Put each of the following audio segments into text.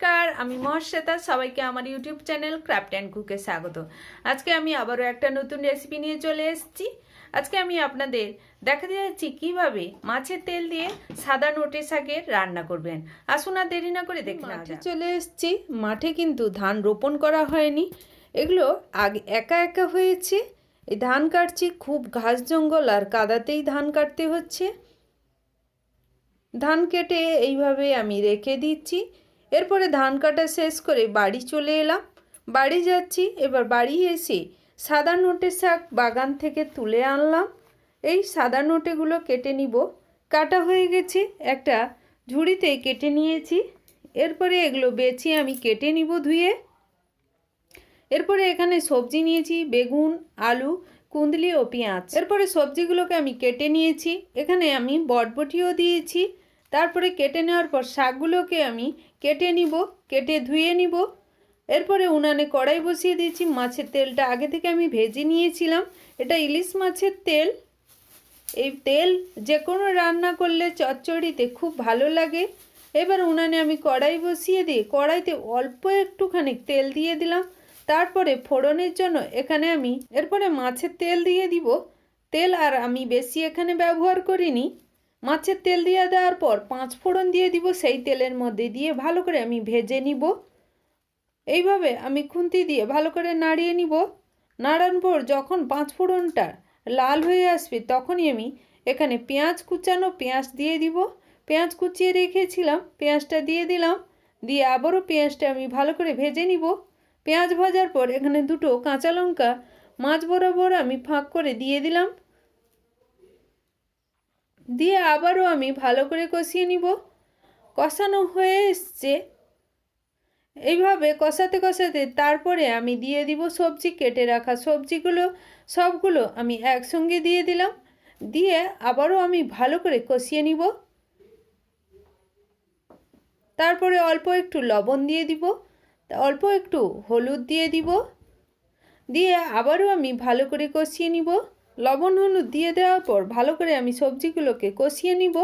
নমস্কার, আমি মহশ্বেতা। সবাইকে আমার ইউটিউব চ্যানেল ক্রাফট অ্যান্ড কুকে স্বাগত। আজকে আমি আবারও একটা নতুন রেসিপি নিয়ে চলে এসেছি। আজকে আমি আপনাদের দেখাতে যাচ্ছি কিভাবে মাছের তেল দিয়ে সাদা নোটে শাকের রান্না করবেন। আসুন আর দেরি না করে দেখে নেওয়া যাক। চলে এসেছি মাঠে, কিন্তু ধান রোপণ করা হয়নি, এগুলো আগে একা একা হয়েছে। এই ধান কাটছি, খুব ঘাস জঙ্গল আর কাদাতেই ধান কাটতে হচ্ছে। ধান কেটে এইভাবে আমি রেখে দিচ্ছি। এরপরে ধান কাটা শেষ করে বাড়ি চলে এলাম। বাড়ি যাচ্ছি, এবার বাড়ি এসে সাদা নোটে শাক বাগান থেকে তুলে আনলাম। এই সাদা নোটেগুলো কেটে নিব। কাটা হয়ে গেছে, একটা ঝুড়িতে কেটে নিয়েছি। এরপরে এগুলো বেছে আমি কেটে নিব ধুয়ে। এরপরে এখানে সবজি নিয়েছি, বেগুন, আলু, কুঁদলি ও পেঁয়াজ। এরপরে সবজিগুলোকে আমি কেটে নিয়েছি। এখানে আমি বটবটিও দিয়েছি। তারপরে কেটে নেওয়ার পর শাকগুলোকে আমি কেটে নিব, কেটে ধুয়ে নিব। এরপরে উনানে কড়াই বসিয়ে দিয়েছি। মাছের তেলটা আগে থেকে আমি ভেজে নিয়েছিলাম। এটা ইলিশ মাছের তেল। এই তেল যে কোনো রান্না করলে চচ্চড়িতে খুব ভালো লাগে। এবার উনানে আমি কড়াই বসিয়ে দিয়ে কড়াইতে অল্প একটুখানি তেল দিয়ে দিলাম। তারপরে ফোড়নের জন্য এখানে আমি এরপরে মাছের তেল দিয়ে দিব। তেল আর আমি বেশি এখানে ব্যবহার করিনি। মাছের তেল দিয়ে দেওয়ার পর 5 ফোড়ন দিয়ে দিব। সেই তেলের মধ্যে দিয়ে ভালো করে আমি ভেজে নিব। এইভাবে আমি খুন্তি দিয়ে ভালো করে নাড়িয়ে নিব। নাড়ানোর পর যখন 5 ফোড়নটা লাল হয়ে আসবে, তখনই আমি এখানে পেঁয়াজ কুচানো পেঁয়াজ দিয়ে দিব। পেঁয়াজ কুচিয়ে রেখেছিলাম, পেঁয়াজটা দিয়ে দিলাম। দিয়ে আবারও পেঁয়াজটা আমি ভালো করে ভেজে নিব। পেঁয়াজ ভাজার পর এখানে 2টো কাঁচা লঙ্কা মাছ বরাবর আমি ফাঁক করে দিয়ে দিলাম। দিয়ে আবারও আমি ভালো করে কষিয়ে নিব। কষানো হয়ে এসছে। এইভাবে কষাতে কষাতে তারপরে আমি দিয়ে দিব সবজি, কেটে রাখা সবজিগুলো সবগুলো আমি একসঙ্গে দিয়ে দিলাম। দিয়ে আবারও আমি ভালো করে কষিয়ে নিব। তারপরে অল্প একটু লবণ দিয়ে দিব, অল্প একটু হলুদ দিয়ে দিব। দিয়ে আবারও আমি ভালো করে কষিয়ে নিব। লবণ হলুদ দিয়ে দেওয়ার পর ভালো করে আমি সবজিগুলোকে কষিয়ে নিব।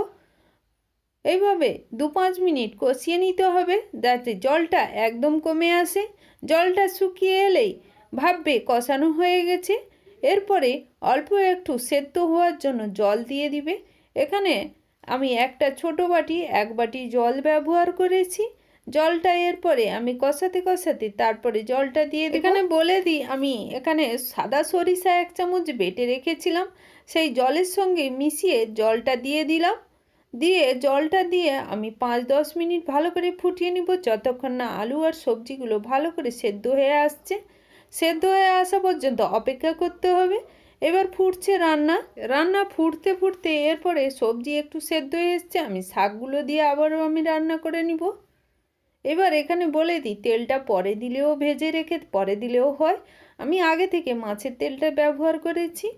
এইভাবে 2-5 মিনিট কষিয়ে নিতে হবে, যাতে জলটা একদম কমে আসে। জলটা শুকিয়ে এলেই ভাববে কষানো হয়ে গেছে। এরপরে অল্প একটু সেদ্ধ হওয়ার জন্য জল দিয়ে দিবে। এখানে আমি একটা ছোট বাটি 1 বাটি জল ব্যবহার করেছি। জলটা এরপরে আমি কষাতে কষাতে তারপরে জলটা দিয়ে দিই। এখানে বলে দিই, আমি এখানে সাদা সরিষা 1 চামচ বেটে রেখেছিলাম, সেই জলের সঙ্গে মিশিয়ে জলটা দিয়ে দিলাম। দিয়ে জলটা দিয়ে আমি 5-10 মিনিট ভালো করে ফুটিয়ে নিব, যতক্ষণ না আলু আর সবজিগুলো ভালো করে সেদ্ধ হয়ে আসছে। সেদ্ধ হয়ে আসা পর্যন্ত অপেক্ষা করতে হবে। এবার ফুটছে রান্না ফুটতে ফুটতে এরপরে সবজি একটু সেদ্ধ হয়ে এসছে। আমি শাকগুলো দিয়ে আবারও আমি রান্না করে নিব। এবার এখানে বলে দিই, তেলটা পরে দিলেও ভেজে রেখে পরে দিলেও হয়। আমি আগে থেকে মাছের তেলটা ব্যবহার করেছি।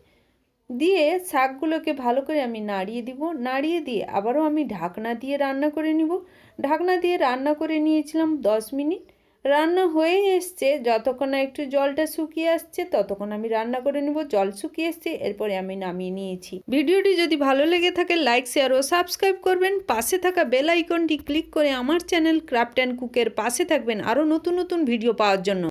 দিয়ে শাকগুলোকে ভালো করে আমি নাড়িয়ে দিব। নাড়িয়ে দিয়ে আবারও আমি ঢাকনা দিয়ে রান্না করে নিব। ঢাকনা দিয়ে রান্না করে নিয়েছিলাম 10 মিনিট। রান্না হয়ে এসছে। যতক্ষণ না একটু জলটা শুকিয়ে আসছে ততক্ষণ আমি রান্না করে নিব। জল শুকিয়ে এসছে, এরপরে আমি নামিয়ে নিয়েছি। ভিডিওটি যদি ভালো লেগে থাকে লাইক, শেয়ার ও সাবস্ক্রাইব করবেন। পাশে থাকা বেল আইকনটি ক্লিক করে আমার চ্যানেল ক্রাফট অ্যান্ড কুকের পাশে থাকবেন আরও নতুন নতুন ভিডিও পাওয়ার জন্য।